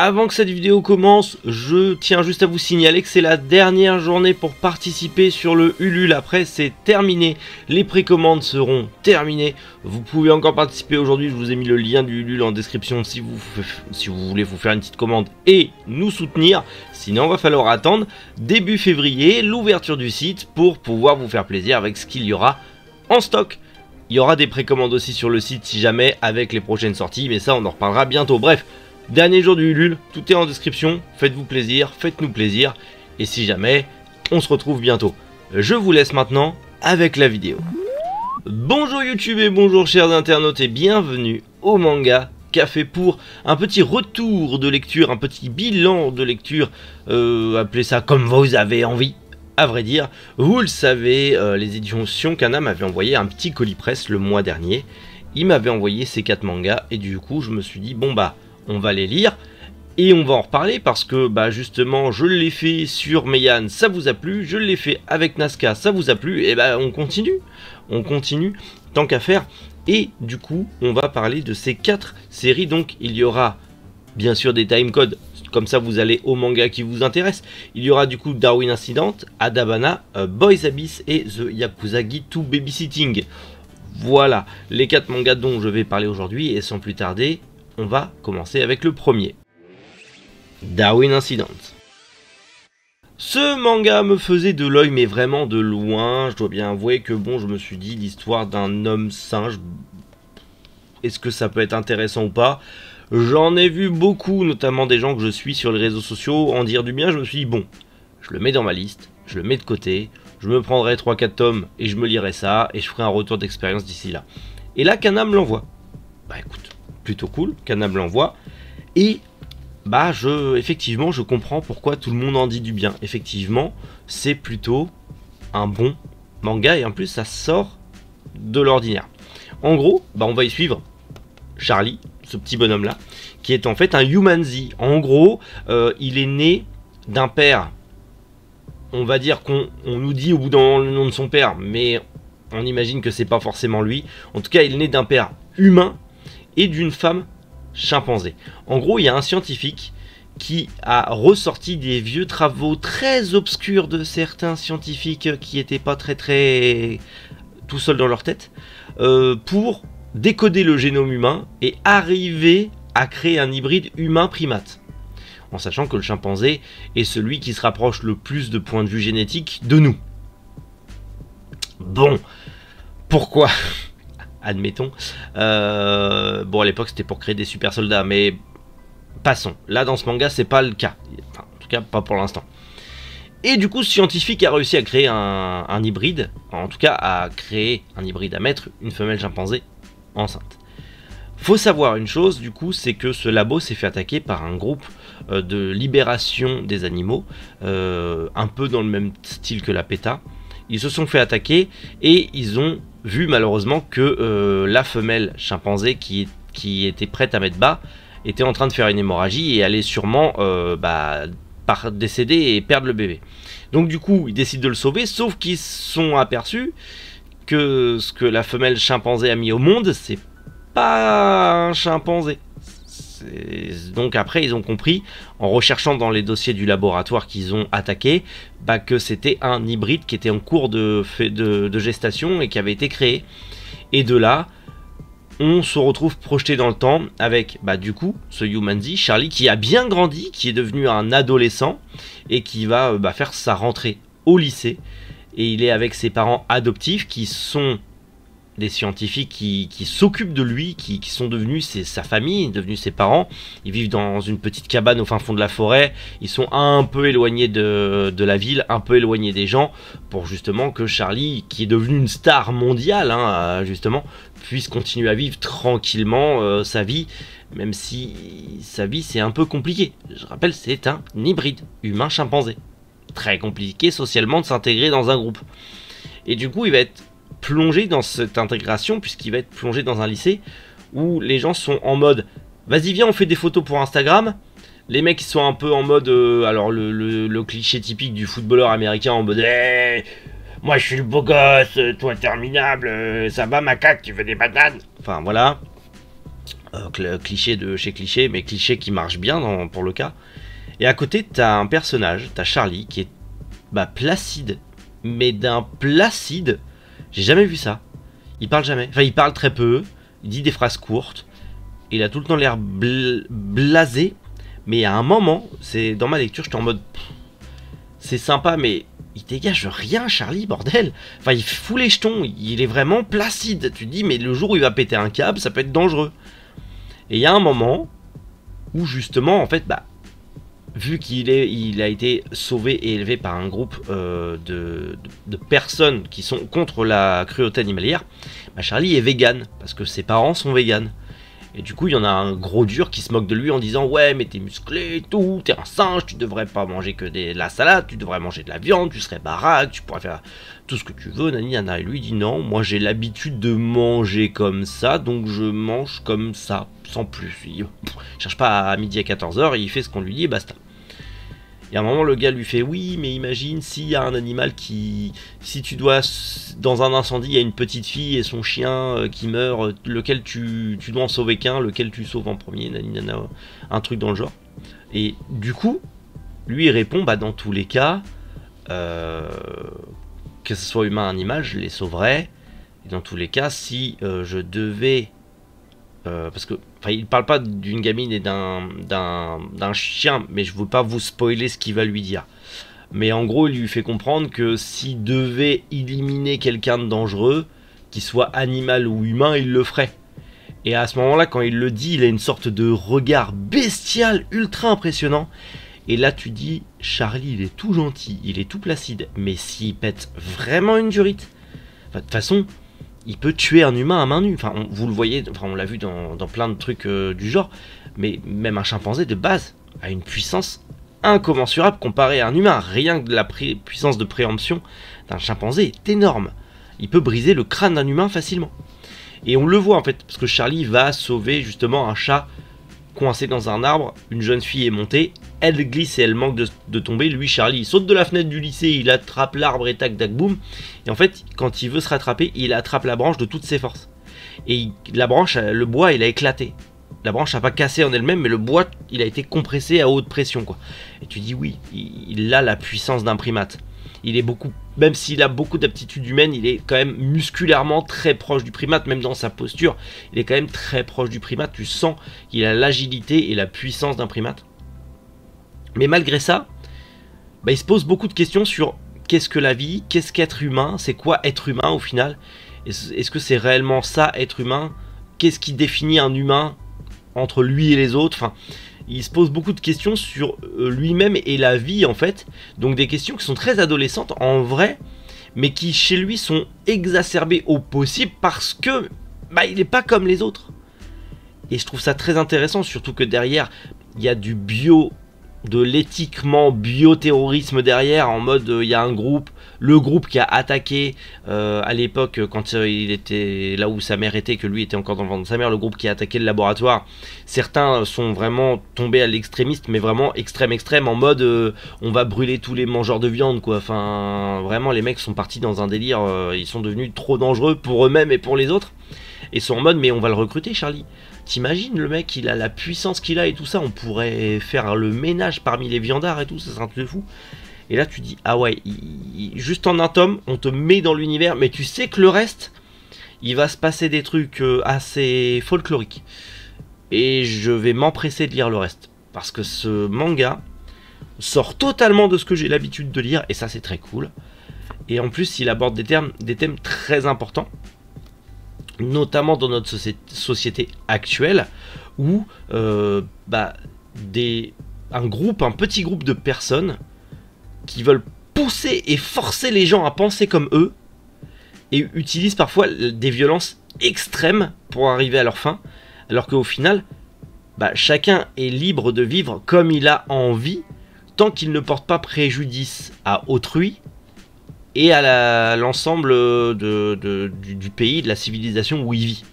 Avant que cette vidéo commence, je tiens juste à vous signaler que c'est la dernière journée pour participer sur le Ulule. Après, c'est terminé. Les précommandes seront terminées. Vous pouvez encore participer aujourd'hui. Je vous ai mis le lien du Ulule en description si vous voulez vous faire une petite commande et nous soutenir. Sinon, il va falloir attendre début février, l'ouverture du site pour pouvoir vous faire plaisir avec ce qu'il y aura en stock. Il y aura des précommandes aussi sur le site si jamais avec les prochaines sorties, mais ça on en reparlera bientôt. Bref. Dernier jour du Ulule, tout est en description, faites-vous plaisir, faites-nous plaisir, et si jamais, on se retrouve bientôt. Je vous laisse maintenant avec la vidéo. Bonjour YouTube et bonjour chers internautes et bienvenue au Manga Café pour un petit retour de lecture, un petit bilan de lecture, appelez ça comme vous avez envie. À vrai dire, vous le savez, les éditions Kana m'avaient envoyé un petit colis presse le mois dernier. Ils m'avaient envoyé ces 4 mangas et du coup je me suis dit bon bah on va les lire et on va en reparler parce que bah justement je l'ai fait sur Meian, ça vous a plu, je l'ai fait avec Nazca, ça vous a plu, et bah on continue tant qu'à faire. Et du coup on va parler de ces 4 séries. Donc il y aura bien sûr des timecodes, comme ça vous allez au manga qui vous intéresse. Il y aura du coup Darwin Incident, Adabana, Boys Abyss et The Yakuza Guide to Babysitting. Voilà les 4 mangas dont je vais parler aujourd'hui et sans plus tarder, on va commencer avec le premier. Darwin Incident. Ce manga me faisait de l'œil, mais vraiment de loin. Je dois bien avouer que bon, je me suis dit l'histoire d'un homme singe, est-ce que ça peut être intéressant ou pas? J'en ai vu beaucoup, notamment des gens que je suis sur les réseaux sociaux, en dire du bien. Je me suis dit bon, je le mets dans ma liste, je le mets de côté, je me prendrai 3-4 tomes et je me lirai ça et je ferai un retour d'expérience d'ici là. Et là, Kana me l'envoie. Bah écoute, plutôt cool, Kana me l'envoie. Et bah effectivement je comprends pourquoi tout le monde en dit du bien. Effectivement, c'est plutôt un bon manga et en plus ça sort de l'ordinaire. En gros, bah on va y suivre Charlie, ce petit bonhomme là, qui est en fait un Humanzi. En gros, il est né d'un père. On va dire qu'on nous dit au bout d'un moment le nom de son père, mais on imagine que c'est pas forcément lui. En tout cas, il est né d'un père humain et d'une femme chimpanzé. En gros, il y a un scientifique qui a ressorti des vieux travaux très obscurs de certains scientifiques qui n'étaient pas très tout seuls dans leur tête, pour décoder le génome humain et arriver à créer un hybride humain-primate. En sachant que le chimpanzé est celui qui se rapproche le plus de point de vue génétique de nous. Bon, pourquoi ? Admettons. Bon, à l'époque c'était pour créer des super soldats, mais passons. Là dans ce manga c'est pas le cas, enfin, en tout cas pas pour l'instant. Et du coup ce scientifique a réussi à créer un hybride, en tout cas à créer un hybride, à mettre une femelle chimpanzé enceinte. Faut savoir une chose du coup, c'est que ce labo s'est fait attaquer par un groupe de libération des animaux, un peu dans le même style que la PETA. Ils se sont fait attaquer et ils ont vu malheureusement que la femelle chimpanzé qui était prête à mettre bas était en train de faire une hémorragie et allait sûrement décéder et perdre le bébé. Donc du coup ils décident de le sauver, sauf qu'ils se sont aperçus que ce que la femelle chimpanzé a mis au monde, c'est pas un chimpanzé. Donc après ils ont compris en recherchant dans les dossiers du laboratoire qu'ils ont attaqué, que c'était un hybride qui était en cours de gestation et qui avait été créé. Et de là on se retrouve projeté dans le temps avec du coup ce Humanzi, Charlie, qui a bien grandi, qui est devenu un adolescent et qui va faire sa rentrée au lycée. Et il est avec ses parents adoptifs qui sont des scientifiques qui s'occupent de lui, qui sont devenus sa famille, devenus ses parents. Ils vivent dans une petite cabane au fin fond de la forêt. Ils sont un peu éloignés de la ville, un peu éloignés des gens, pour justement que Charlie, qui est devenu une star mondiale, justement, puisse continuer à vivre tranquillement sa vie, même si sa vie c'est un peu compliqué. Je rappelle, c'est un hybride humain-chimpanzé. Très compliqué socialement de s'intégrer dans un groupe. Et du coup, il va être plongé dans cette intégration, puisqu'il va être plongé dans un lycée où les gens sont en mode vas-y viens on fait des photos pour Instagram. Les mecs ils sont un peu en mode alors le cliché typique du footballeur américain en mode hey, moi je suis le beau gosse, toi terminable, ça va macaque, tu veux des bananes, enfin voilà. Cliché de chez cliché, mais cliché qui marche bien pour le cas. Et à côté, t'as un personnage, t'as Charlie, qui est placide. Mais d'un placide, j'ai jamais vu ça. Il parle jamais. Enfin, il parle très peu, il dit des phrases courtes, il a tout le temps l'air blasé. Mais à un moment, c'est dans ma lecture, j'étais en mode... C'est sympa, mais il dégage rien, Charlie, bordel. Enfin, il fout les jetons, il est vraiment placide. Tu te dis, mais le jour où il va péter un câble, ça peut être dangereux. Et il y a un moment où justement, en fait, vu il a été sauvé et élevé par un groupe de personnes qui sont contre la cruauté animalière, Charlie est vegan, parce que ses parents sont véganes. Et du coup, il y en a un gros dur qui se moque de lui en disant « Ouais, mais t'es musclé et tout, t'es un singe, tu devrais pas manger que de la salade, tu devrais manger de la viande, tu serais baraque, tu pourrais faire tout ce que tu veux, nani, nana. » Et lui, il dit « Non, moi j'ai l'habitude de manger comme ça, donc je mange comme ça, sans plus. » Il cherche pas à midi à 14h, il fait ce qu'on lui dit et basta. Et à un moment, le gars lui fait « Oui, mais imagine s'il y a un animal qui... Si tu dois... Dans un incendie, il y a une petite fille et son chien qui meurt, lequel tu dois en sauver qu'un, lequel tu sauves en premier, naninana, un truc dans le genre. » Et du coup, lui, il répond « Dans tous les cas, que ce soit humain ou animal, je les sauverais. Et dans tous les cas, si je devais... parce que, enfin, il parle pas d'une gamine et d'un chien, mais je veux pas vous spoiler ce qu'il va lui dire. Mais en gros, il lui fait comprendre que s'il devait éliminer quelqu'un de dangereux, qu'il soit animal ou humain, il le ferait. Et à ce moment-là, quand il le dit, il a une sorte de regard bestial, ultra impressionnant. Et là, tu dis, Charlie, il est tout gentil, il est tout placide, mais s'il pète vraiment une durite, de toute façon... Il peut tuer un humain à main nue. Enfin, vous le voyez, enfin, on l'a vu dans plein de trucs du genre. Mais même un chimpanzé de base a une puissance incommensurable comparée à un humain. Rien que de la puissance de préemption d'un chimpanzé est énorme. Il peut briser le crâne d'un humain facilement. Et on le voit en fait, parce que Charlie va sauver justement un chat coincé dans un arbre. Une jeune fille est montée, elle glisse et elle manque de tomber. Lui, Charlie, il saute de la fenêtre du lycée, il attrape l'arbre et tac, tac, boum. Et en fait, quand il veut se rattraper, il attrape la branche de toutes ses forces. Et la branche, le bois, il a éclaté. La branche n'a pas cassé en elle-même, mais le bois, il a été compressé à haute pression, quoi. Et tu dis oui, il a la puissance d'un primate. Il est beaucoup, même s'il a beaucoup d'aptitudes humaines, il est quand même musculairement très proche du primate, même dans sa posture, il est quand même très proche du primate. Tu sens qu'il a l'agilité et la puissance d'un primate. Mais malgré ça, il se pose beaucoup de questions sur qu'est-ce que la vie, qu'est-ce qu'être humain, c'est quoi être humain au final. Est-ce que c'est réellement ça, être humain? Qu'est-ce qui définit un humain entre lui et les autres? Enfin, il se pose beaucoup de questions sur lui-même et la vie en fait. Donc des questions qui sont très adolescentes en vrai, mais qui chez lui sont exacerbées au possible parce que il n'est pas comme les autres. Et je trouve ça très intéressant, surtout que derrière, il y a du de l'éthiquement bioterrorisme derrière, en mode il y a un groupe, le groupe qui a attaqué à l'époque quand il était là où sa mère était, que lui était encore dans le ventre de sa mère, le groupe qui a attaqué le laboratoire. Certains sont vraiment tombés à l'extrémiste, mais vraiment extrême, en mode on va brûler tous les mangeurs de viande, quoi. Enfin, vraiment, les mecs sont partis dans un délire, ils sont devenus trop dangereux pour eux-mêmes et pour les autres, et sont en mode mais on va le recruter, Charlie. T'imagines le mec, il a la puissance qu'il a et tout ça, on pourrait faire le ménage parmi les viandards et tout, ça serait un truc de fou. Et là tu dis, ah ouais, juste en un tome, on te met dans l'univers, mais tu sais que le reste, il va se passer des trucs assez folkloriques. Et je vais m'empresser de lire le reste, parce que ce manga sort totalement de ce que j'ai l'habitude de lire, et ça c'est très cool. Et en plus, il aborde des thèmes très importants, notamment dans notre société actuelle, où un petit groupe de personnes qui veulent pousser et forcer les gens à penser comme eux, et utilisent parfois des violences extrêmes pour arriver à leur fin, alors qu'au final, chacun est libre de vivre comme il a envie, tant qu'il ne porte pas préjudice à autrui, et à l'ensemble du pays, de la civilisation où il vit,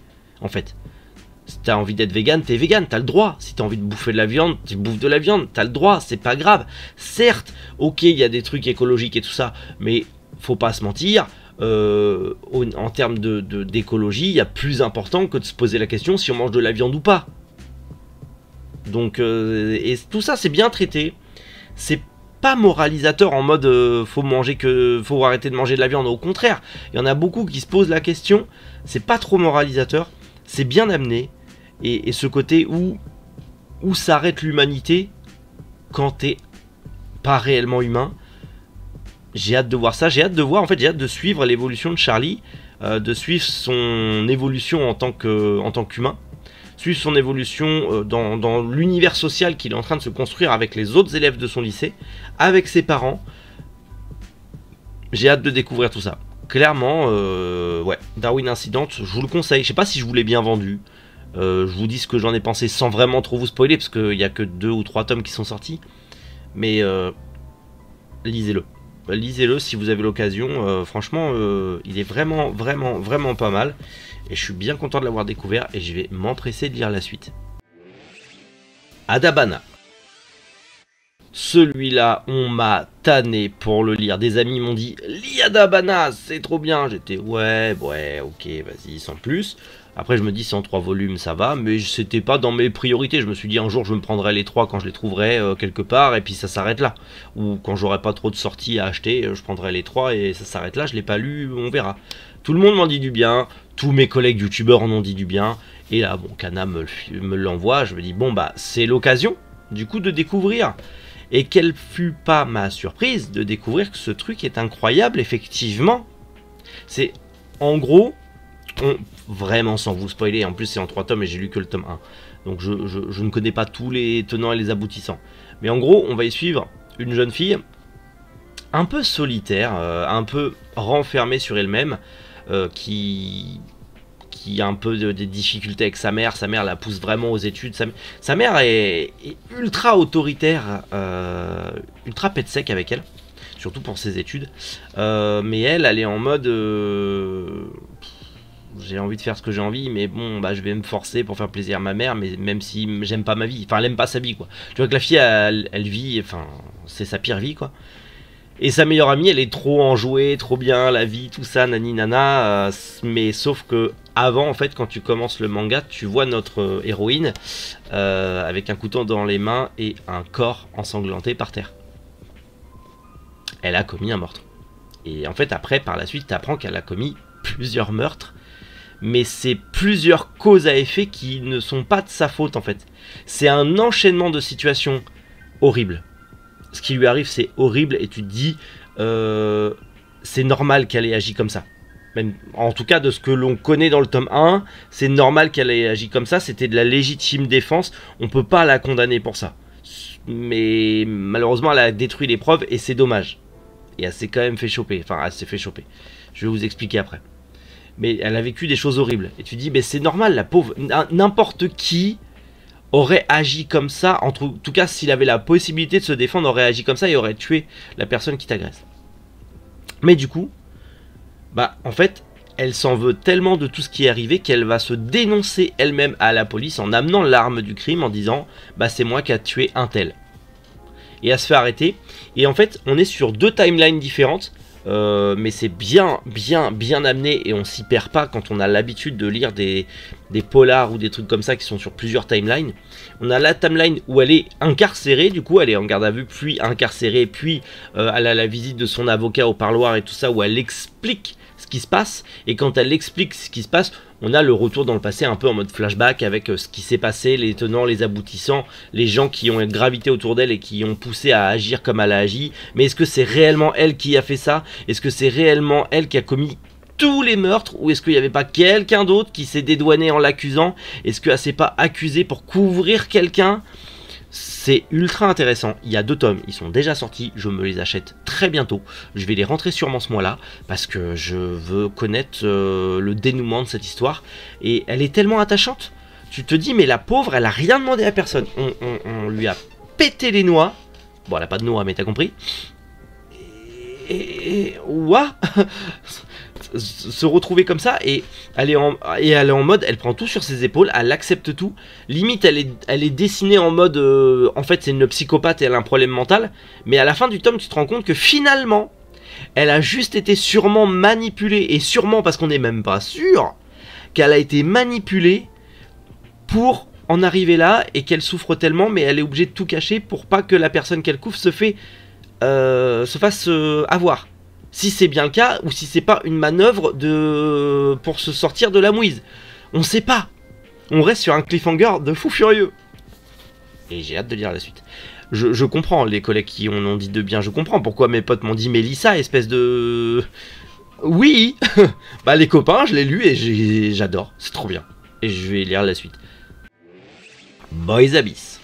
en fait. Si t'as envie d'être vegan, t'es vegan, t'as le droit. Si t'as envie de bouffer de la viande, tu bouffes de la viande, t'as le droit, c'est pas grave. Certes, ok, il y a des trucs écologiques et tout ça, mais faut pas se mentir, en termes d'écologie, il y a plus important que de se poser la question si on mange de la viande ou pas. Donc, et tout ça, c'est bien traité. C'est pas moralisateur en mode faut arrêter de manger de la viande. Au contraire, il y en a beaucoup qui se posent la question. C'est pas trop moralisateur. C'est bien amené. Et ce côté où s'arrête l'humanité quand t'es pas réellement humain. J'ai hâte de voir ça. J'ai hâte de suivre l'évolution de Charlie. De suivre son évolution en tant qu'humain. Suivre son évolution dans l'univers social qu'il est en train de se construire avec les autres élèves de son lycée, avec ses parents. J'ai hâte de découvrir tout ça. Clairement, ouais, Darwin Incident, je vous le conseille. Je sais pas si je vous l'ai bien vendu. Je vous dis ce que j'en ai pensé sans vraiment trop vous spoiler, parce qu'il n'y a que 2 ou 3 tomes qui sont sortis. Mais lisez-le. Lisez-le si vous avez l'occasion. Franchement, il est vraiment, vraiment, vraiment pas mal. Et je suis bien content de l'avoir découvert et je vais m'empresser de lire la suite. Adabana. Celui-là, on m'a tanné pour le lire. Des amis m'ont dit « Lis Adabana, c'est trop bien !» J'étais « Ouais, ok, vas-y, sans plus. » Après, je me dis « 103 volumes, ça va. » Mais c'était pas dans mes priorités. Je me suis dit « Un jour, je me prendrai les 3 quand je les trouverai quelque part. » Et puis ça s'arrête là. Ou quand j'aurai pas trop de sorties à acheter, je prendrai les 3 et ça s'arrête là. Je l'ai pas lu, on verra. Tout le monde m'en dit du bien. Tous mes collègues youtubeurs en ont dit du bien. Et là, bon, Kana me l'envoie. Je me dis, bon, bah, c'est l'occasion, du coup, de découvrir. Et quelle fut pas ma surprise de découvrir que ce truc est incroyable, effectivement. C'est, en gros, vraiment sans vous spoiler, en plus c'est en 3 tomes et j'ai lu que le tome 1. Donc je ne connais pas tous les tenants et les aboutissants. Mais en gros, on va y suivre une jeune fille un peu solitaire, un peu renfermée sur elle-même, qui a un peu des difficultés avec sa mère. Sa mère la pousse vraiment aux études. Sa mère est ultra autoritaire, ultra pète sec avec elle, surtout pour ses études. Mais elle est en mode j'ai envie de faire ce que j'ai envie, mais bon, bah je vais me forcer pour faire plaisir à ma mère, mais même si j'aime pas ma vie, enfin elle aime pas sa vie quoi. Tu vois que la fille elle vit, enfin c'est sa pire vie quoi. Et sa meilleure amie, elle est trop enjouée, trop bien, la vie, tout ça, nani nana. Mais sauf que avant, en fait, quand tu commences le manga, tu vois notre héroïne avec un couteau dans les mains et un corps ensanglanté par terre. Elle a commis un meurtre. Et en fait, après, par la suite, tu apprends qu'elle a commis plusieurs meurtres. Mais c'est plusieurs causes à effet qui ne sont pas de sa faute, en fait. C'est un enchaînement de situations horribles. Ce qui lui arrive, c'est horrible et tu te dis, c'est normal qu'elle ait agi comme ça. Même, en tout cas, de ce que l'on connaît dans le tome 1, c'est normal qu'elle ait agi comme ça. C'était de la légitime défense. On peut pas la condamner pour ça. Mais malheureusement, elle a détruit les preuves et c'est dommage. Et elle s'est quand même fait choper. Enfin, elle s'est fait choper. Je vais vous expliquer après. Mais elle a vécu des choses horribles. Et tu te dis, mais c'est normal, la pauvre. N'importe qui aurait agi comme ça, en tout cas s'il avait la possibilité de se défendre, aurait agi comme ça et aurait tué la personne qui t'agresse. Mais du coup, bah en fait, elle s'en veut tellement de tout ce qui est arrivé qu'elle va se dénoncer elle-même à la police en amenant l'arme du crime en disant bah c'est moi qui a tué un tel. Et elle se fait arrêter. Et en fait, on est sur 2 timelines différentes. Mais c'est bien amené et on s'y perd pas quand on a l'habitude de lire des polars ou des trucs comme ça qui sont sur plusieurs timelines. On a la timeline où elle est incarcérée, du coup elle est en garde à vue, puis incarcérée, puis elle a la visite de son avocat au parloir et tout ça où elle explique ce qui se passe. Et quand elle explique ce qui se passe, on a le retour dans le passé un peu en mode flashback avec ce qui s'est passé, les tenants, les aboutissants, les gens qui ont gravité autour d'elle et qui ont poussé à agir comme elle a agi. Mais est-ce que c'est réellement elle qui a fait ça? Est-ce que c'est réellement elle qui a commis tous les meurtres? Ou est-ce qu'il n'y avait pas quelqu'un d'autre qui s'est dédouané en l'accusant? Est-ce qu'elle s'est pas accusée pour couvrir quelqu'un? C'est ultra intéressant. Il y a 2 tomes, ils sont déjà sortis, je me les achète très bientôt. Je vais les rentrer sûrement ce mois-là parce que je veux connaître le dénouement de cette histoire. Et elle est tellement attachante. Tu te dis mais la pauvre, elle a rien demandé à personne. On lui a pété les noix. Bon, elle a pas de noix, mais t'as compris. Et ouah se retrouver comme ça et elle est en mode, elle prend tout sur ses épaules, elle accepte tout, limite elle est dessinée en mode en fait c'est une psychopathe et elle a un problème mental, mais à la fin du tome tu te rends compte que finalement elle a juste été sûrement manipulée, et sûrement parce qu'on n'est même pas sûr qu'elle a été manipulée pour en arriver là et qu'elle souffre tellement, mais elle est obligée de tout cacher pour pas que la personne qu'elle couvre se fasse avoir. Si c'est bien le cas, ou si c'est pas une manœuvre pour se sortir de la mouise. On sait pas. On reste sur un cliffhanger de fou furieux. Et j'ai hâte de lire la suite. Je comprends les collègues qui en ont dit de bien, je comprends pourquoi mes potes m'ont dit Mélissa, espèce de... Oui. Bah les copains, je l'ai lu et j'adore, c'est trop bien. Et je vais lire la suite. Boys Abyss.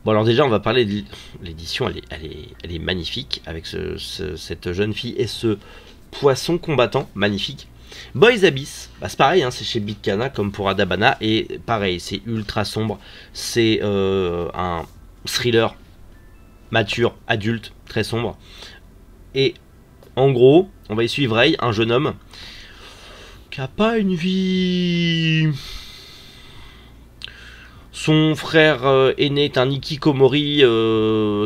Bon alors déjà on va parler de l'édition, elle est magnifique, avec cette jeune fille et ce poisson combattant magnifique. Boys Abyss, bah c'est pareil, hein, c'est chez Big Cana comme pour Adabana, et pareil, c'est ultra sombre, c'est un thriller mature, adulte, très sombre. Et en gros, on va y suivre Ray, un jeune homme qui a pas une vie... Son frère aîné est un hikikomori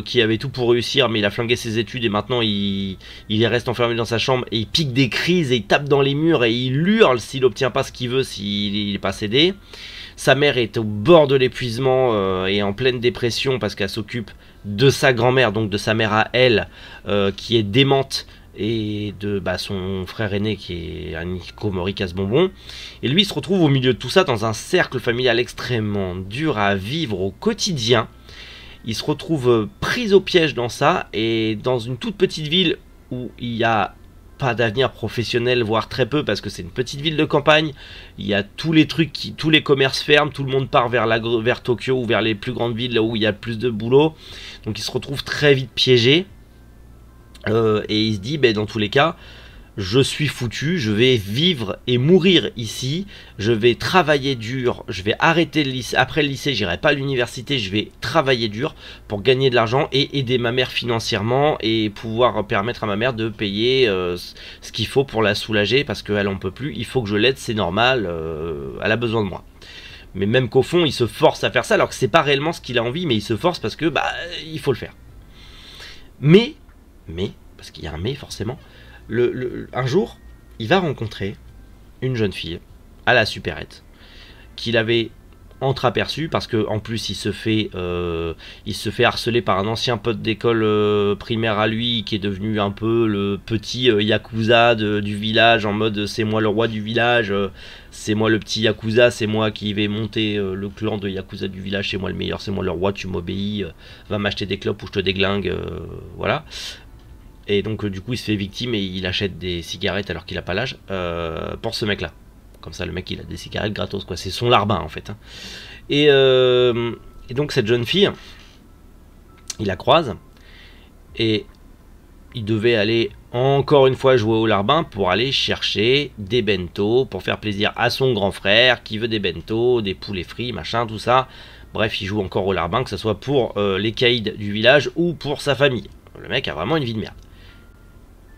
qui avait tout pour réussir, mais il a flingué ses études et maintenant il reste enfermé dans sa chambre et il pique des crises et il tape dans les murs et il hurle s'il n'obtient pas ce qu'il veut, s'il n'est pas cédé. Sa mère est au bord de l'épuisement et en pleine dépression parce qu'elle s'occupe de sa grand-mère, donc de sa mère à elle, qui est démente, et de son frère aîné qui est un hikikomori casse-bonbon. Et lui il se retrouve au milieu de tout ça dans un cercle familial extrêmement dur à vivre au quotidien. Il se retrouve pris au piège dans ça, et dans une toute petite ville où il n'y a pas d'avenir professionnel, voire très peu, parce que c'est une petite ville de campagne. Il y a tous les trucs, tous les commerces ferment, tout le monde part vers Tokyo ou vers les plus grandes villes là où il y a plus de boulot. Donc il se retrouve très vite piégé. Et il se dit, dans tous les cas, je suis foutu, je vais vivre et mourir ici, je vais travailler dur, je vais arrêter le lycée, après le lycée j'irai pas à l'université, je vais travailler dur pour gagner de l'argent et aider ma mère financièrement et pouvoir permettre à ma mère de payer ce qu'il faut pour la soulager, parce qu'elle en peut plus, il faut que je l'aide, c'est normal, elle a besoin de moi. Mais même qu'au fond il se force à faire ça alors que c'est pas réellement ce qu'il a envie, mais il se force parce que il faut le faire. Mais, parce qu'il y a un mais forcément, un jour, il va rencontrer une jeune fille à la supérette qu'il avait entreaperçue parce que en plus il se fait harceler par un ancien pote d'école primaire à lui qui est devenu un peu le petit yakuza du village, en mode c'est moi le roi du village, c'est moi le petit yakuza, c'est moi qui vais monter le clan de yakuza du village, c'est moi le meilleur, c'est moi le roi, tu m'obéis, va m'acheter des clopes ou je te déglingue, voilà. Et donc du coup il se fait victime et il achète des cigarettes alors qu'il a pas l'âge pour ce mec là. Comme ça le mec il a des cigarettes gratos quoi, c'est son larbin en fait. Et donc cette jeune fille, il la croise et il devait aller encore une fois jouer au larbin pour aller chercher des bento pour faire plaisir à son grand frère qui veut des bento, des poulets frits, machin, tout ça. Bref, il joue encore au larbin, que ce soit pour les caïds du village ou pour sa famille. Le mec a vraiment une vie de merde.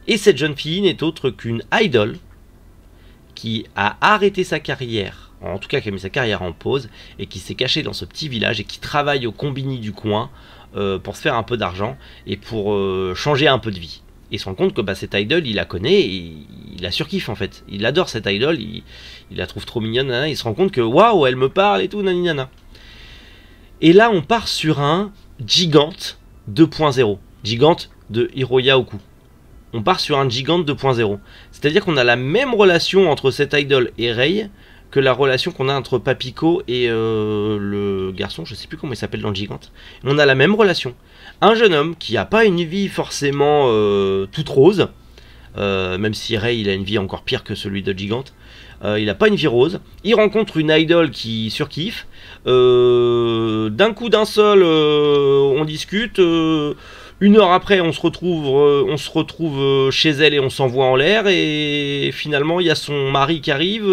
Et cette jeune fille n'est autre qu'une idole qui a arrêté sa carrière, en tout cas qui a mis sa carrière en pause, et qui s'est cachée dans ce petit village et qui travaille au combini du coin pour se faire un peu d'argent et pour changer un peu de vie. Et il se rend compte que cette idole, il la connaît et il la surkiffe en fait. Il adore cette idole, il la trouve trop mignonne, nana. Il se rend compte que waouh, elle me parle et tout, naninana. Et là, on part sur un Gigante 2.0. Gigante de Hiroya Oku. On part sur un Gigante 2.0. C'est-à-dire qu'on a la même relation entre cette idole et Rei que la relation qu'on a entre Papiko et le garçon, je sais plus comment il s'appelle dans le Gigante. On a la même relation. Un jeune homme qui n'a pas une vie forcément toute rose, même si Rei il a une vie encore pire que celui de Gigante. Il n'a pas une vie rose. Il rencontre une idole qui surkiffe. D'un coup d'un seul, on discute. Une heure après, on se retrouve chez elle et on s'envoie en l'air. Et finalement, il y a son mari qui arrive,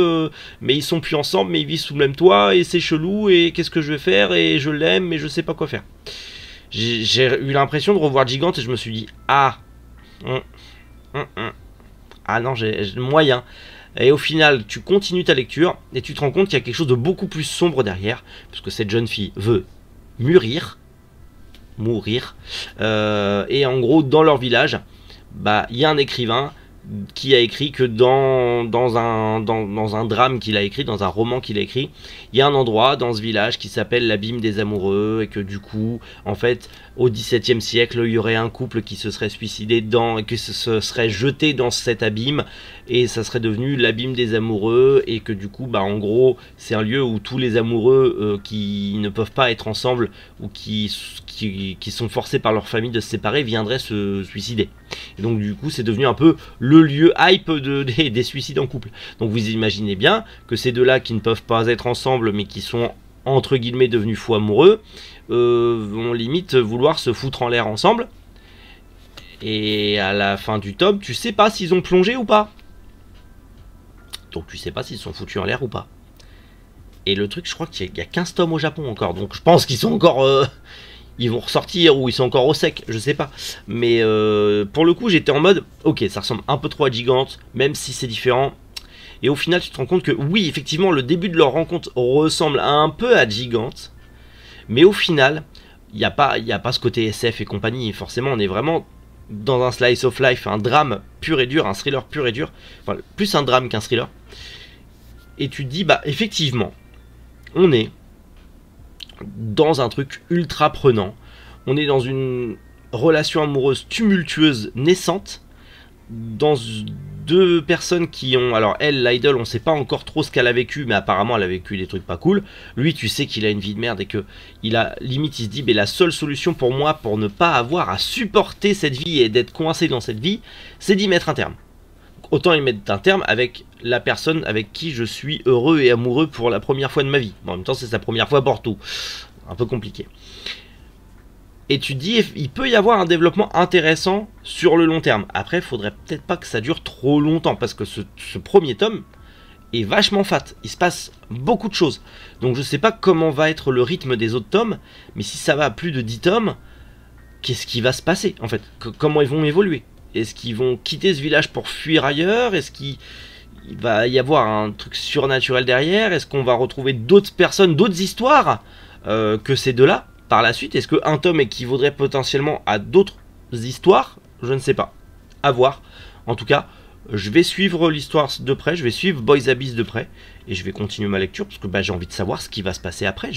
mais ils sont plus ensemble, mais ils vivent sous le même toit et c'est chelou. Et qu'est-ce que je vais faire? Et je l'aime, mais je sais pas quoi faire. J'ai eu l'impression de revoir Gigante et je me suis dit ah non, j'ai moyen. Et au final, tu continues ta lecture et tu te rends compte qu'il y a quelque chose de beaucoup plus sombre derrière, parce que cette jeune fille veut mourir. Et en gros, dans leur village, il y a un écrivain qui a écrit que dans un drame qu'il a écrit, dans un roman qu'il a écrit, il y a un endroit dans ce village qui s'appelle l'abîme des amoureux, et que du coup, en fait, au XVIIe siècle, il y aurait un couple qui se serait suicidé et que se serait jeté dans cet abîme, et ça serait devenu l'abîme des amoureux, et que du coup, bah, en gros, c'est un lieu où tous les amoureux qui ne peuvent pas être ensemble, ou qui sont forcés par leur famille de se séparer, viendraient se suicider. Et donc du coup c'est devenu un peu le lieu hype des suicides en couple. Donc vous imaginez bien que ces deux-là qui ne peuvent pas être ensemble mais qui sont entre guillemets devenus fous amoureux vont limite vouloir se foutre en l'air ensemble. Et à la fin du tome, tu sais pas s'ils ont plongé ou pas. Donc tu sais pas s'ils sont foutus en l'air ou pas. Et le truc, je crois qu'il y a 15 tomes au Japon encore. Donc je pense qu'ils sont encore... ils vont ressortir ou ils sont encore au sec, je sais pas. Mais pour le coup, j'étais en mode, ok, ça ressemble un peu trop à Gigante, même si c'est différent. Et au final, tu te rends compte que oui, effectivement, le début de leur rencontre ressemble un peu à Gigante. Mais au final, il n'y a pas ce côté SF et compagnie. Et forcément, on est vraiment dans un slice of life, un drame pur et dur, un thriller pur et dur. Enfin, plus un drame qu'un thriller. Et tu te dis, bah effectivement, on est dans un truc ultra prenant. On est dans une relation amoureuse tumultueuse naissante, dans deux personnes qui ont... Alors elle, l'idol, on sait pas encore trop ce qu'elle a vécu, mais apparemment elle a vécu des trucs pas cool. Lui, tu sais qu'il a une vie de merde et que il a limite, il se dit, mais la seule solution pour moi, pour ne pas avoir à supporter cette vie et d'être coincé dans cette vie, c'est d'y mettre un terme. Autant y mettre un terme avec la personne avec qui je suis heureux et amoureux pour la première fois de ma vie. Bon, en même temps, c'est sa première fois pour tout. Un peu compliqué. Et tu te dis, il peut y avoir un développement intéressant sur le long terme. Après, il faudrait peut-être pas que ça dure trop longtemps, parce que ce premier tome est vachement fat. Il se passe beaucoup de choses. Donc je sais pas comment va être le rythme des autres tomes, mais si ça va à plus de 10 tomes, qu'est-ce qui va se passer en fait? Comment ils vont évoluer? Est-ce qu'ils vont quitter ce village pour fuir ailleurs? Est-ce qu'il va y avoir un truc surnaturel derrière? Est-ce qu'on va retrouver d'autres personnes, d'autres histoires que ces deux-là par la suite? Est-ce qu'un tome équivaudrait potentiellement à d'autres histoires? Je ne sais pas. À voir. En tout cas, je vais suivre l'histoire de près, je vais suivre Boys Abyss de près, et je vais continuer ma lecture, parce que bah, j'ai envie de savoir ce qui va se passer après.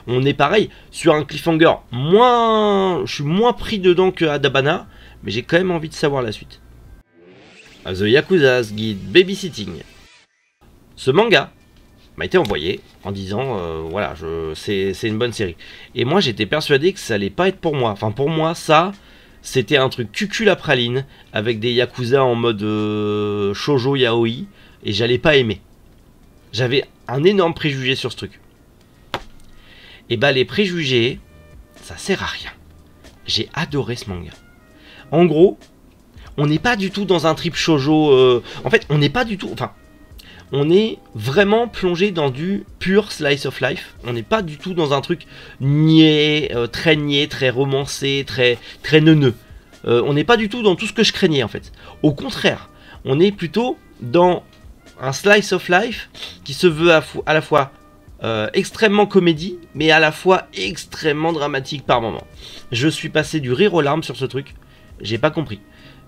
On est pareil, sur un cliffhanger, je suis moins pris dedans que Adabana, mais j'ai quand même envie de savoir la suite. The Yakuza's Guide Babysitting. Ce manga m'a été envoyé en disant voilà, c'est une bonne série. Et moi j'étais persuadé que ça allait pas être pour moi. Enfin pour moi ça, c'était un truc cucul à praline avec des yakuza en mode shoujo yaoi, et j'allais pas aimer. J'avais un énorme préjugé sur ce truc. Et bah les préjugés, ça sert à rien. J'ai adoré ce manga. En gros, on n'est pas du tout dans un trip shoujo. En fait, on n'est pas du tout. Enfin, on est vraiment plongé dans du pur slice of life. On n'est pas du tout dans un truc niais, très romancé, très neuneux. On n'est pas du tout dans tout ce que je craignais en fait. Au contraire, on est plutôt dans un slice of life qui se veut à la fois extrêmement comédie, mais à la fois extrêmement dramatique par moment. Je suis passé du rire aux larmes sur ce truc. J'ai pas compris.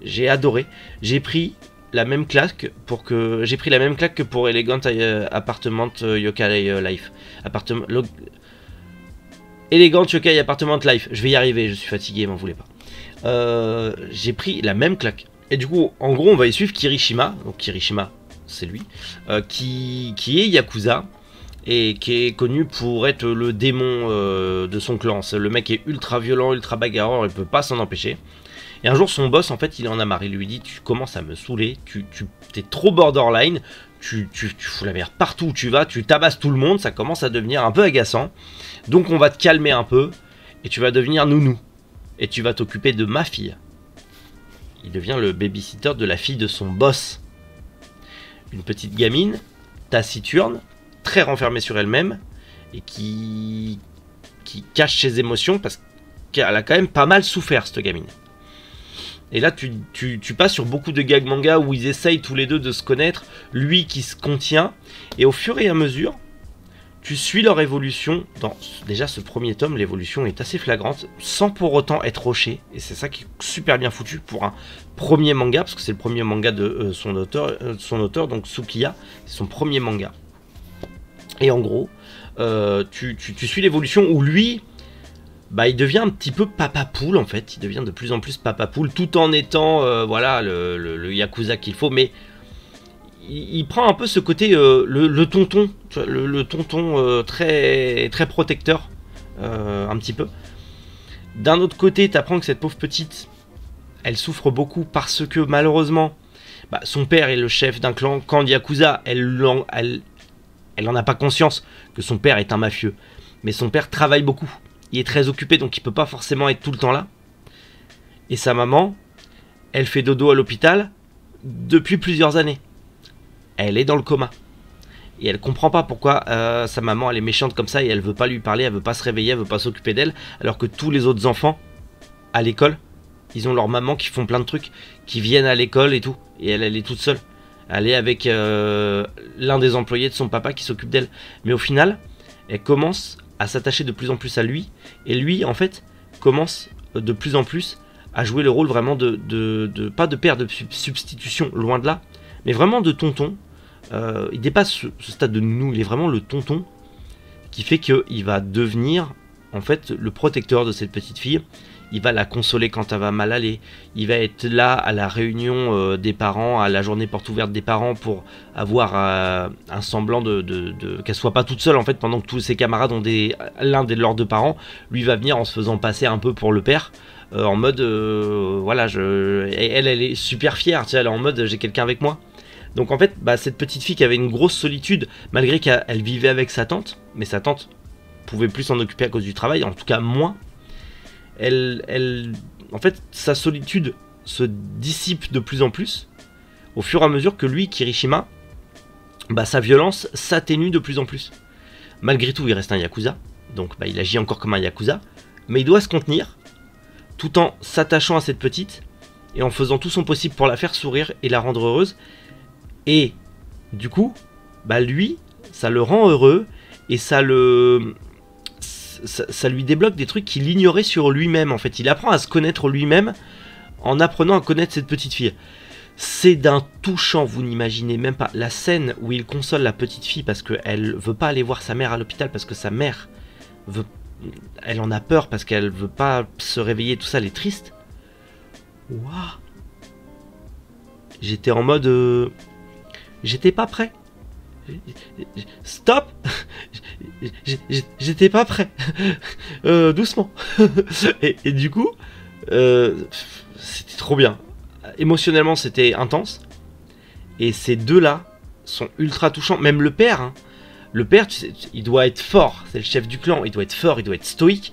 J'ai adoré. J'ai pris la même claque que pour Elegant Apartment Yokai Life. Elegant Yokai Apartment Life. Je vais y arriver, je suis fatigué, m'en voulez pas. J'ai pris la même claque. Et du coup, en gros, on va y suivre Kirishima. Donc Kirishima, c'est lui. Qui est Yakuza. Et qui est connu pour être le démon de son clan. Le mec est ultra violent, ultra bagarreur, il peut pas s'en empêcher. Et un jour son boss en fait il en a marre, il lui dit tu commences à me saouler, t'es trop borderline, tu fous la merde partout où tu vas, tu tabasses tout le monde, ça commence à devenir un peu agaçant. Donc on va te calmer un peu et tu vas devenir nounou. Et tu vas t'occuper de ma fille. Il devient le babysitter de la fille de son boss. Une petite gamine, taciturne, très renfermée sur elle-même et qui cache ses émotions parce qu'elle a quand même pas mal souffert cette gamine. Et là tu passes sur beaucoup de gag manga où ils essayent tous les deux de se connaître, lui qui se contient, et au fur et à mesure Tu suis leur évolution. Dans déjà ce premier tome, l'évolution est assez flagrante, sans pour autant être roché. Et c'est ça qui est super bien foutu pour un premier manga, parce que c'est le premier manga de son auteur, donc Sukiya. C'est son premier manga. Et en gros, tu suis l'évolution où lui, bah, il devient un petit peu papa poule en fait. Il devient de plus en plus papa poule, tout en étant voilà, le yakuza qu'il faut. Mais il prend un peu ce côté, le tonton, le tonton très, très protecteur, un petit peu. D'un autre côté, tu apprends que cette pauvre petite, elle souffre beaucoup parce que malheureusement, bah, son père est le chef d'un clan de yakuza. Elle en a pas conscience que son père est un mafieux. Mais son père travaille beaucoup. Il est très occupé, donc il peut pas forcément être tout le temps là. Et sa maman, elle fait dodo à l'hôpital depuis plusieurs années. Elle est dans le coma. Et elle comprend pas pourquoi sa maman elle est méchante comme ça et elle veut pas lui parler, elle veut pas se réveiller, elle veut pas s'occuper d'elle. Alors que tous les autres enfants, à l'école, ils ont leur maman qui font plein de trucs, qui viennent à l'école et tout. Et elle est toute seule. Elle est avec l'un des employés de son papa qui s'occupe d'elle. Mais au final, elle commence à s'attacher de plus en plus à lui. Et lui, en fait, commence de plus en plus à jouer le rôle vraiment pas de père de substitution, loin de là, mais vraiment de tonton. Il dépasse ce stade de nounou, il est vraiment le tonton qui fait qu'il va devenir en fait le protecteur de cette petite fille. Il va la consoler quand elle va mal aller. Il va être là à la réunion des parents, à la journée porte ouverte des parents pour avoir un semblant qu'elle soit pas toute seule en fait pendant que tous ses camarades ont l'un de leurs deux parents. Lui va venir en se faisant passer un peu pour le père. En mode voilà, elle est super fière, tu sais, elle est en mode j'ai quelqu'un avec moi. Donc en fait, bah, cette petite fille qui avait une grosse solitude, malgré qu'elle vivait avec sa tante, mais sa tante pouvait plus s'en occuper à cause du travail, en tout cas moins. En fait, sa solitude se dissipe de plus en plus, au fur et à mesure que lui, Kirishima, bah, sa violence s'atténue de plus en plus. Malgré tout, il reste un yakuza, donc bah, il agit encore comme un yakuza, mais il doit se contenir, tout en s'attachant à cette petite, et en faisant tout son possible pour la faire sourire et la rendre heureuse. Et du coup, bah lui, ça le rend heureux et ça lui débloque des trucs qu'il ignorait sur lui-même. En fait, il apprend à se connaître lui-même en apprenant à connaître cette petite fille. C'est d'un touchant, vous n'imaginez même pas. La scène où il console la petite fille parce qu'elle veut pas aller voir sa mère à l'hôpital parce que sa mère elle en a peur parce qu'elle veut pas se réveiller, tout ça, elle est triste. Waouh! J'étais en mode... J'étais pas prêt. Stop. J'étais pas prêt. Doucement. et du coup, c'était trop bien. Émotionnellement, c'était intense. Et ces deux-là sont ultra touchants. Même le père, hein. Le père, tu sais, il doit être fort. C'est le chef du clan. Il doit être fort, il doit être stoïque.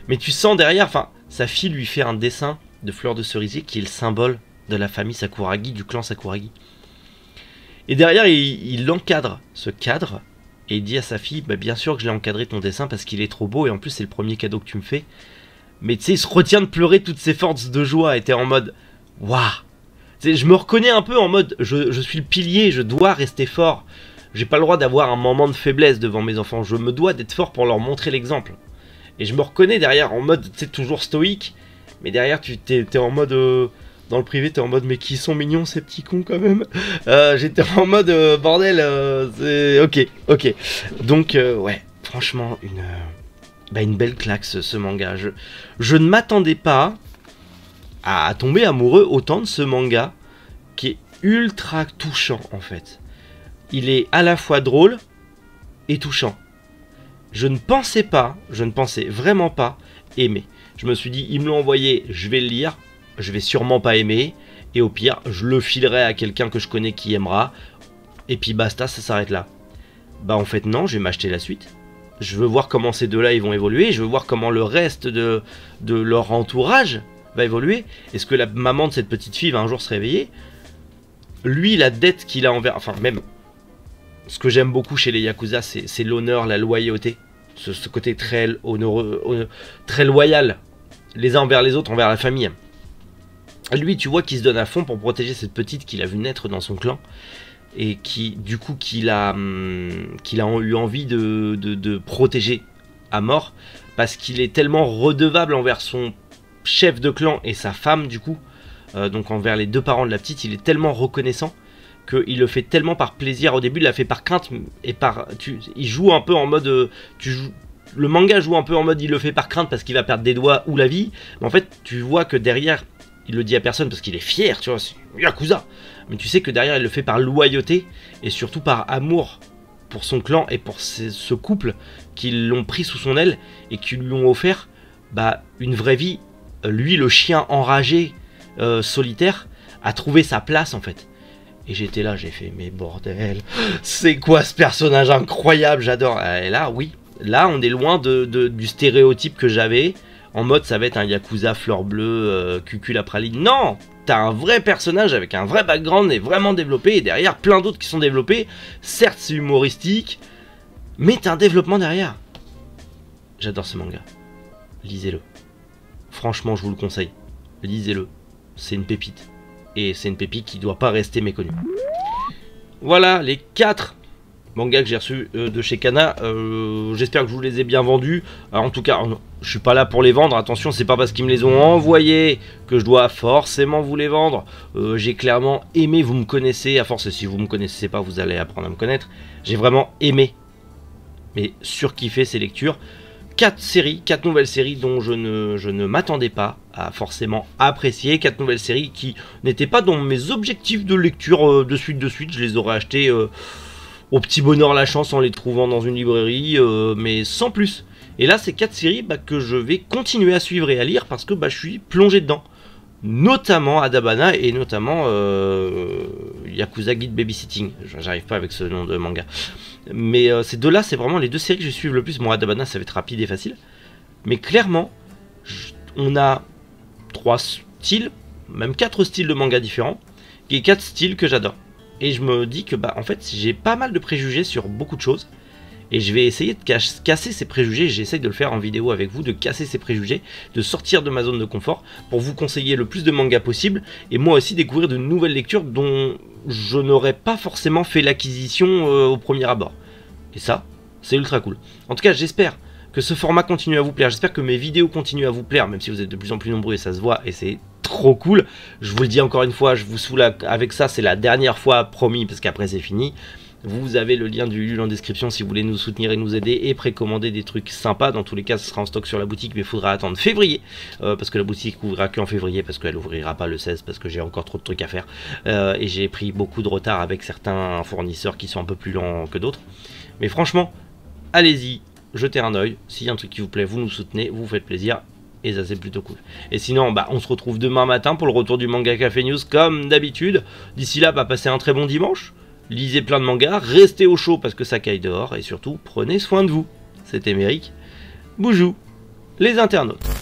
Mais tu sens derrière, enfin, sa fille lui fait un dessin de fleurs de cerisier qui est le symbole de la famille Sakuragi, du clan Sakuragi. Et derrière, il encadre ce cadre et il dit à sa fille, bah, bien sûr que je l'ai encadré ton dessin parce qu'il est trop beau et en plus c'est le premier cadeau que tu me fais. Mais tu sais, il se retient de pleurer toutes ses forces de joie et t'es en mode, waouh. Je me reconnais un peu en mode, je suis le pilier, je dois rester fort. J'ai pas le droit d'avoir un moment de faiblesse devant mes enfants, je me dois d'être fort pour leur montrer l'exemple. Et je me reconnais derrière en mode, tu sais, toujours stoïque, mais derrière tu t'es en mode... Dans le privé, t'es en mode, mais qui sont mignons ces petits cons quand même. J'étais en mode, bordel, c'est ok. Donc, ouais, franchement, une belle claque ce manga. Je ne m'attendais pas à tomber amoureux autant de ce manga qui est ultra touchant en fait. Il est à la fois drôle et touchant. Je ne pensais vraiment pas aimer. Je me suis dit, ils me l'ont envoyé, je vais le lire. Je vais sûrement pas aimer, et au pire, je le filerai à quelqu'un que je connais qui aimera, et puis basta, ça s'arrête là. Bah en fait non, je vais m'acheter la suite. Je veux voir comment ces deux-là ils vont évoluer, je veux voir comment le reste de leur entourage va évoluer. Est-ce que la maman de cette petite fille va un jour se réveiller? Lui, la dette qu'il a envers... Enfin, même, ce que j'aime beaucoup chez les Yakuza, c'est l'honneur, la loyauté. Ce côté très très loyal, les uns envers les autres, envers la famille. Lui, tu vois qu'il se donne à fond pour protéger cette petite qu'il a vu naître dans son clan. et qui du coup qu'il a eu envie de protéger à mort, parce qu'il est tellement redevable envers son chef de clan et sa femme du coup, donc envers les deux parents de la petite, il est tellement reconnaissant qu'il le fait tellement par plaisir. Au début il l'a fait par crainte, et il joue un peu en mode le manga joue un peu en mode il le fait par crainte parce qu'il va perdre des doigts ou la vie, mais en fait tu vois que derrière il le dit à personne parce qu'il est fier, tu vois, c'est Yakuza, mais tu sais que derrière il le fait par loyauté et surtout par amour pour son clan et pour ce couple qui l'ont pris sous son aile et qui lui ont offert une vraie vie. Lui, le chien enragé, solitaire, a trouvé sa place en fait. Et j'étais là, j'ai fait mais bordel, c'est quoi ce personnage incroyable, j'adore. Et là oui, là on est loin du stéréotype que j'avais, en mode ça va être un Yakuza fleur bleue, cucul à praline. Non, t'as un vrai personnage avec un vrai background et vraiment développé, et derrière plein d'autres qui sont développés. Certes c'est humoristique, mais t'as un développement derrière. J'adore ce manga, lisez-le. Franchement je vous le conseille, lisez-le, c'est une pépite. Et c'est une pépite qui ne doit pas rester méconnue. Voilà les 4 mangas que j'ai reçus de chez Kana. J'espère que je vous les ai bien vendus. Alors, en tout cas, je suis pas là pour les vendre. Attention, c'est pas parce qu'ils me les ont envoyés que je dois forcément vous les vendre. J'ai clairement aimé, vous me connaissez. À force, si vous me connaissez pas, vous allez apprendre à me connaître. J'ai vraiment aimé, mais surkiffé ces lectures. 4 nouvelles séries dont je ne m'attendais pas à forcément apprécier. 4 nouvelles séries qui n'étaient pas dans mes objectifs de lecture de suite. Je les aurais achetées au petit bonheur la chance en les trouvant dans une librairie, mais sans plus. Et là, c'est 4 séries que je vais continuer à suivre et à lire parce que je suis plongé dedans. Notamment Adabana et notamment Yakuza Guide Babysitting. J'arrive pas avec ce nom de manga. Mais ces deux-là, c'est vraiment les deux séries que je suive le plus. Bon, Adabana, ça va être rapide et facile. Mais clairement, on a 3 styles, même 4 styles de manga différents, et 4 styles que j'adore. Et je me dis que, en fait, j'ai pas mal de préjugés sur beaucoup de choses. Et je vais essayer de casser ces préjugés, j'essaye de le faire en vidéo avec vous, de casser ces préjugés, de sortir de ma zone de confort pour vous conseiller le plus de mangas possible et moi aussi découvrir de nouvelles lectures dont je n'aurais pas forcément fait l'acquisition au premier abord. Et ça, c'est ultra cool. En tout cas, j'espère que ce format continue à vous plaire, j'espère que mes vidéos continuent à vous plaire, même si vous êtes de plus en plus nombreux et ça se voit et c'est trop cool. Je vous le dis encore une fois, je vous saoule avec ça, c'est la dernière fois, promis, parce qu'après c'est fini. Vous avez le lien du Ulule en description si vous voulez nous soutenir et nous aider et précommander des trucs sympas. Dans tous les cas, ce sera en stock sur la boutique, mais il faudra attendre février parce que la boutique ouvrira qu'en février parce qu'elle ouvrira pas le 16 parce que j'ai encore trop de trucs à faire et j'ai pris beaucoup de retard avec certains fournisseurs qui sont un peu plus lents que d'autres. Mais franchement, allez-y, jetez un oeil. S'il y a un truc qui vous plaît, vous nous soutenez, vous vous faites plaisir. Et ça c'est plutôt cool. Et sinon on se retrouve demain matin pour le retour du Manga Café News comme d'habitude. D'ici là, passez un très bon dimanche. Lisez plein de mangas, restez au chaud parce que ça caille dehors et surtout prenez soin de vous. C'était Méric. Boujou les internautes.